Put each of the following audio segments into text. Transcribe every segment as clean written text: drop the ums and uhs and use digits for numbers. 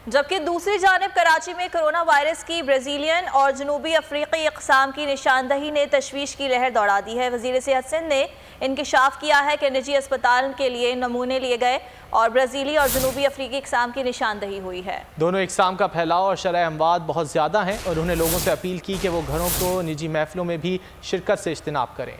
जबकि दूसरी जानिब कराची में कोरोना वायरस की ब्राज़ीलियन और जनूबी अफ्रीकी अक़साम की निशानदही ने तशवीश की लहर दौड़ा दी है। वज़ीर सेहत सिंध ने इंकशाफ किया है कि निजी अस्पताल के लिए नमूने लिए गए और ब्राज़ीली और जनूबी अफ्रीकी अक़साम की निशानदही हुई है। दोनों अक़साम का फैलाव और शरह अमवात बहुत ज़्यादा हैं और उन्होंने लोगों से अपील की कि वो घरों को निजी महफिलों में भी शिरकत से इज्तनाब करें।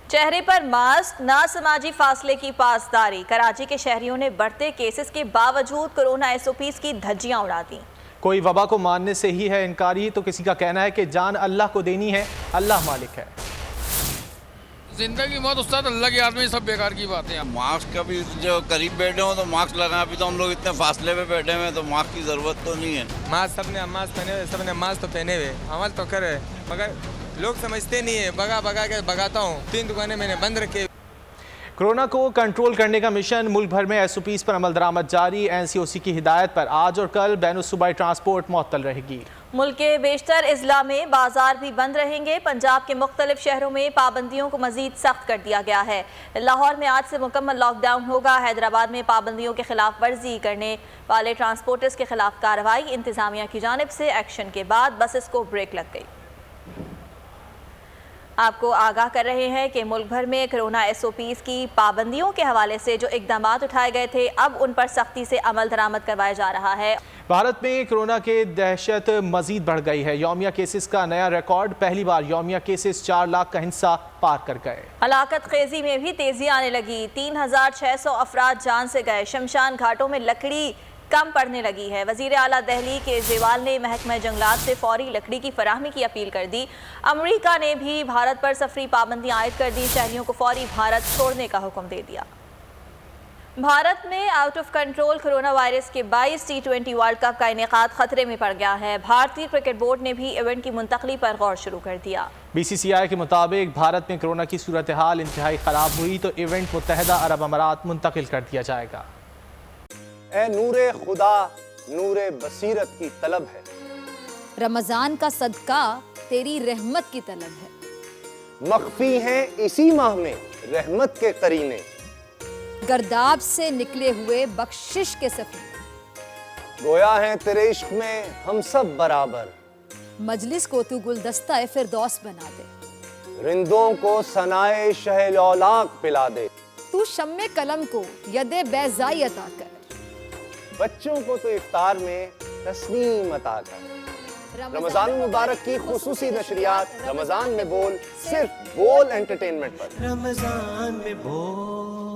चेहरे पर मास्क, ना समाजी फासले की पासदारी। कराची के शहरियों ने बढ़ते केसेस के बावजूद कोरोना SOPs की धज्जियां उड़ा दी। कोई वबा को मानने से ही है इनकारी, तो किसी का कहना है कि जान अल्लाह को देनी है, अल्लाह मालिक है। जिंदगी मौत उस्ताद अल्लाह के हाथ में, सब बेकार की बातें हैं। मास्क का भी जो करीब बैठे हो तो मास्क लगाना, अभी तो हम लोग इतने फासले पे बैठे हुए हैं तो मास्क की जरूरत तो नहीं है। मास्क सबने मास्क पहने हुए, सबने मास्क तो पहने हुए, अमल तो करे, मगर लोग समझते नहीं है। भगा के भगाता हूँ, 3 दुकानें मैंने बंद रखे। कोरोना को कंट्रोल करने का मिशन, मुल्क भर में SOPs पर अमल दरामद जारी। NCOC की हिदायत पर आज और कल बैनुसूबाई ट्रांसपोर्ट मुअत्तल रहेगी। मुल्क के बेशतर अजला में बाजार भी बंद रहेंगे। पंजाब के मुख्तलिफ शहरों में पाबंदियों को मजीद सख्त कर दिया गया है। लाहौर में आज से मुकम्मल लॉकडाउन होगा। हैदराबाद में पाबंदियों के खिलाफ वर्जी करने वाले ट्रांसपोर्टर्स के खिलाफ कार्रवाई। इंतजामिया की जानिब से एक्शन के बाद बसेस को ब्रेक लग गई। आपको आगाह कर रहे हैं कि मुल्क भर में कोरोना SOPs की पाबंदियों के हवाले से जो इकदाम उठाए गए थे, अब उन पर सख्ती से अमल दरामद करवाया जा रहा है। भारत में कोरोना के दहशत मजीद बढ़ गई है। यौमिया केसेस का नया रिकॉर्ड, पहली बार यौमिया केसेस 4 लाख का हिस्सा पार कर गए। हलाकत खेजी में भी तेजी आने लगी। 3600 अफराद जान से गए। शमशान घाटों में लकड़ी कम पड़ने लगी है। वज़ीर आला दिल्ली केजरीवाल ने महकमा जंगलात से फौरी लकड़ी की फराहमी की अपील कर दी। अमरीका ने भी भारत पर सफरी पाबंदियां आयद कर दी। शहरियों को फौरी भारत छोड़ने का हुक्म दे दिया। भारत में out of control corona virus के 22 T20 वर्ल्ड कप का इनेकाद खतरे में पड़ गया है। भारतीय क्रिकेट बोर्ड ने भी इवेंट की मुंतकली पर गौर शुरू कर दिया। BCCI के मुताबिक भारत में कोरोना की सूरत हाल इंतहाई खराब हुई तो इवेंट मुत्तहिदा अरब अमारात मुंतकिल कर दिया जाएगा। ए नूरे खुदा, नूरे बसीरत की तलब है। रमजान का सदका तेरी रहमत की तलब है। मख्फी हैं इसी माह में रहमत के करीने। गर्दाब से निकले हुए बख्शिश के सफीने। गोया है तेरे इश्क में हम सब बराबर। मजलिस को तू गुलदस्ता फिरदौस बना दे। रिंदों को सनाए शहलौलाक पिला दे। तू शम्मे कलम को यदे बैज़ाई अता कर। बच्चों को तो इफ्तार में तस्नीम अता कर। रमजान मुबारक की खुसूसी नशरियात रमजान में बोल, सिर्फ बोल एंटरटेनमेंट पर। रमजान में बोल।